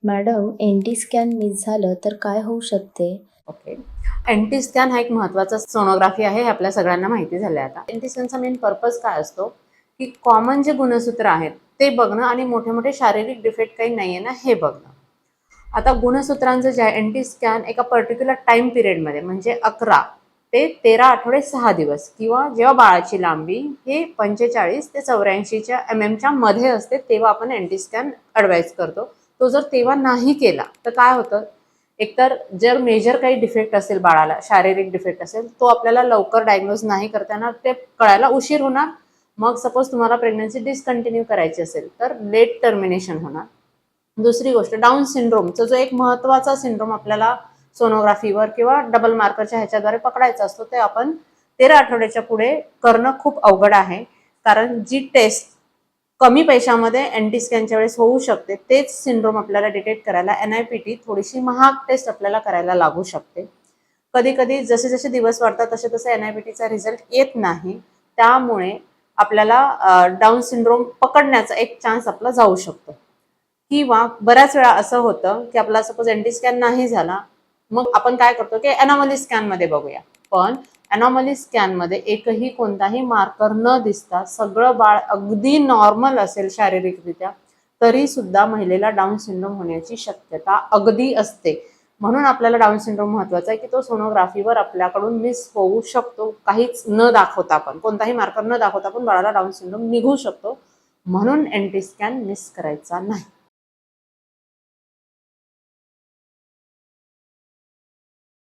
Madam, N-T scan miss झालं तर काय होऊ शकते? ओके. एन-टी स्कॅन हा एक महत्त्वाचा सोनोग्राफी आहे, हे आपल्या सगळ्यांना माहिती झालं आहे आता. एन-टी स्कॅनचा मेन पर्पज काय असतो, की कॉमन जे गुणसूत्र आहेत ते बघणं आणि मोठे-मोठे शारीरिक डिफेक्ट काही नाही आहे ना, हे बघणं. आता गुणसूत्रांचं जे आहे एन-टी स्कॅन एका पर्टिक्युलर टाईम पिरियडमध्ये म्हणजे 11 ते 13 आठवडे 6 दिवस किंवा जेव्हा बाळाची लांबी हे 45 ते 84 mm मध्ये असते, तेव्हा आपण एन-टी स्कॅन ॲडवाईज करतो. तो जर तेव्हा नाही केला तर काय होतं, एकतर जर मेजर काही डिफेक्ट असेल बाळाला, शारीरिक डिफेक्ट असेल, तो आपल्याला लवकर डायग्नोज नाही करता येणार, ते कळायला उशीर होणार. मग सपोज तुम्हाला प्रेग्नन्सी डिस्कंटिन्यू करायची असेल तर लेट टर्मिनेशन होणार. दुसरी गोष्ट, डाऊन सिंड्रोमचा जो एक महत्त्वाचा सिंड्रोम आपल्याला सोनोग्राफीवर किंवा डबल मार्करच्या ह्याच्याद्वारे पकडायचा असतो, ते आपण 13 आठवड्याच्या पुढे करणं खूप अवघड आहे. कारण जी टेस्ट कमी पैशामध्ये एन-टी स्कॅनच्या वेळेस होऊ शकते, तेच सिंड्रोम आपल्याला डिटेक्ट करायला NIPT थोडीशी महाग टेस्ट आपल्याला करायला लागू शकते. कधी कधी जसे जसे दिवस वाढतात तसे तसे NIPTचा रिझल्ट येत नाही, त्यामुळे आपल्याला डाऊन सिंड्रोम पकडण्याचा एक चान्स आपला जाऊ शकतो. किंवा बऱ्याच वेळा असं होतं की आपला सपोज एन-टी स्कॅन नाही झाला, मग आपण काय करतो की एनॉमली स्कॅनमध्ये बघूया. पण एनॉमली स्कॅनमध्ये एकही कोणताही मार्कर न दिसता सगळं बाळ अगदी नॉर्मल असेल शारीरिकरित्या, तरी सुद्धा महिलेला डाऊन सिंड्रोम होण्याची शक्यता अगदी असते. म्हणून आपल्याला डाऊन सिंड्रोम महत्वाचा आहे की तो सोनोग्राफीवर आपल्याकडून मिस होऊ शकतो. काहीच न दाखवता पण, कोणताही मार्कर न दाखवता पण बाळाला डाऊन सिंड्रोम निघू शकतो. म्हणून एन-टी स्कॅन मिस करायचा नाही.